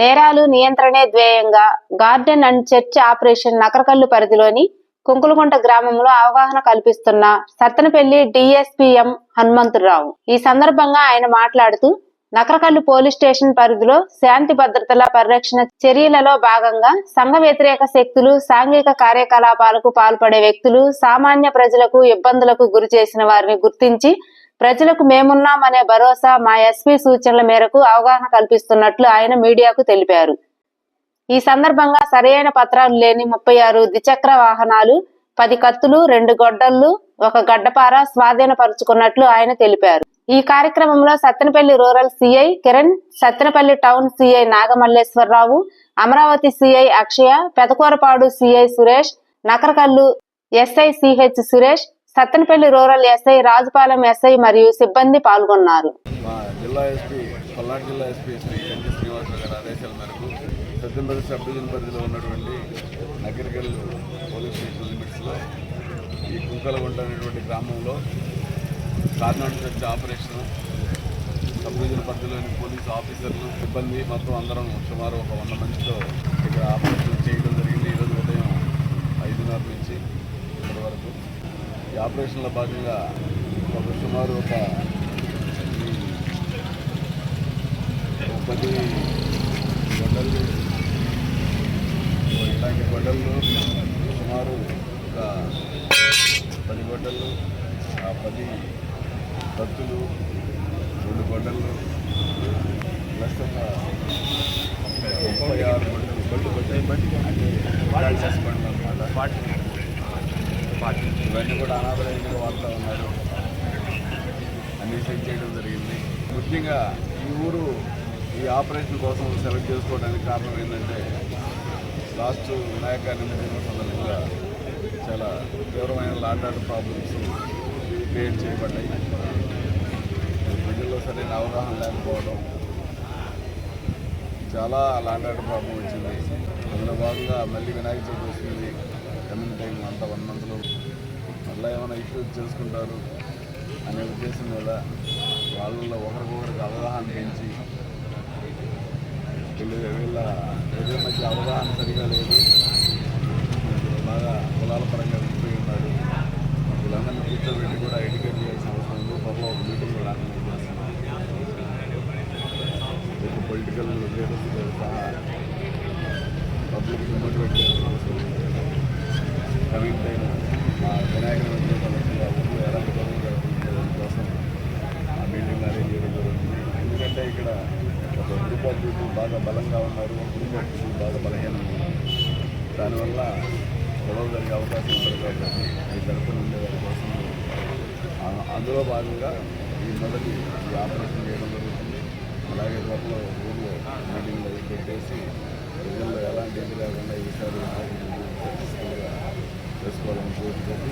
నేరాలు నియంత్రణే ధ్యేయంగా garden and church operation నకరకల్లు పరిధిలోని కుంకులగుంట గ్రామంలో అవగాహన కల్పిస్తున్న సత్తెనపల్లి డిఎస్పీఎం హనుమంతరావు. ఈ సందర్భంగా ఆయన మాట్లాడుతూ నకరకల్లు పోలీస్ స్టేషన్ పరిధిలో శాంతి భద్రతల పరిరక్షణ చర్యలలో భాగంగా సంఘ వ్యతిరేక శక్తులు, సాంఘిక కార్యకలాపాలకు పాల్పడే వ్యక్తులు, సామాన్య ప్రజలకు ఇబ్బందులకు గురి చేసిన వారిని గుర్తించి ప్రజలకు మేమున్నామనే భరోసా మా ఎస్పీ సూచనల మేరకు అవగాహన కల్పిస్తున్నట్లు ఆయన మీడియాకు తెలిపారు. ఈ సందర్భంగా సరైన పత్రాలు లేని 36 ద్విచక్ర వాహనాలు, 10 కత్తులు, 2 గొడ్డళ్లు, 1 గడ్డపార స్వాధీనపరుచుకున్నట్లు ఆయన తెలిపారు. ఈ కార్యక్రమంలో Sattenapalli rural CI Kiran, Sattenapalli town CI Nagamalleswararao, Amaravati CI Akshaya, Pedakurapadu CI Suresh, Nakarakallu SI CH Suresh, Sattenapalli rural SI Rajupalem SI మరియు సిబ్బంది పాల్గొన్నారు. సత్తెనపల్లి సబ్ డివిజన్ పరిధిలో ఉన్నటువంటి నకరకల్లు పోలీస్ స్టేషన్ లిమిట్స్లో ఈ కుంకులగుంట అనేటువంటి గ్రామంలో garden church operation sub division పరిధిలోని పోలీసు ఆఫీసర్లు, సిబ్బంది మొత్తం అందరం సుమారు ఒక 100 మందితో ఇక్కడ ఆపరేషన్ చేయడం జరిగింది. ఈరోజు ఉదయం 5:30 నుంచి ఇప్పటి వరకు ఈ ఆపరేషన్లో భాగంగా సుమారు ఒక 10 గొడ్డళ్ళు, ఇలాంటి గొడ్డళ్ళు సుమారు ఒక 10 గొడ్డళ్ళు, 10 కత్తులు, 2 గొడ్డళ్ళు, ప్లస్ ఒక 36 గొడ్డలు అంటే బండి అనమాట. ఇవన్నీ కూడా అనాథరైన వాడుతూ ఉన్నారు. అన్నీ సెట్ చేయడం జరిగింది. ముఖ్యంగా ఈ ఊరు ఈ ఆపరేషన్ కోసం సెలెక్ట్ చేసుకోవడానికి కారణం ఏంటంటే లాస్ట్ వినాయక నిమజ్జనం సందర్భంగా చాలా తీవ్రమైన ల్యాండ్ ఆర్డర్ ప్రాబ్లమ్స్ క్రియేట్ చేయబడ్డాయి. ప్రజల్లో సరైన అవగాహన లేకపోవడం, చాలా ల్యాండ్ ఆర్డర్ ప్రాబ్లం వచ్చింది. అందులో భాగంగా మళ్ళీ వినాయక చవితి వస్తుంది, కమింగ్ టైం అంతా 1 మంత్లో మళ్ళీ ఏమైనా ఇష్యూస్ చేసుకుంటారు అనే ఉద్దేశం మీద వాళ్ళల్లో ఒకరికొకరికి అవగాహన పెంచి వీళ్ళ ప్రజల మధ్య అవగాహన సరిగా లేదు, బాగా కులాల పరంగా విడిపోయి ఉన్నారు. వీళ్ళందరినీ కూర్చోబెట్టి కూడా ఎడ్యుకేట్ చేయాల్సిన అవసరం ఉంది. త్వరలో ఒక మీటింగ్ కూడా ఆర్గనైజ్ చేస్తున్నాం. పొలిటికల్ లీడర్స్ సహా పబ్లిక్ మోటివేట్ చేయాల్సిన అవసరం ఉంది. కమింగ్ టైం మా వినాయక నిమజ్జనం సందర్భంగా ఊళ్ళో ఎలాంటి పనులు జరుగుతుంది కోసం ఆ మీటింగ్ అరేంజ్ చేయడం జరుగుతుంది. ఎందుకంటే ఇక్కడ ఒక గ్రూప్ ఆఫ్ పీపుల్ బాగా బలంగా ఉన్నారు, ఒక గ్రూప్ ఆఫ్ పీపుల్ బాగా బలహీనంగా ఉన్నారు. దానివల్ల గొడవ జరిగే అవకాశం ఉంటుంది కాబట్టి ఈ తరఫున ఉండేవారి కోసం అందులో భాగంగా ఈ మొదటి ఈ ఆపరేషన్ చేయడం జరుగుతుంది. అలాగే త్వరలో ఊళ్ళో మీటింగ్లో పెట్టేసి ప్రజల్లో ఎలాంటి ఇది లేకుండా ఈసారి సక్సెస్ఫుల్గా చేసుకోవాలని కోరుకుంటుంది.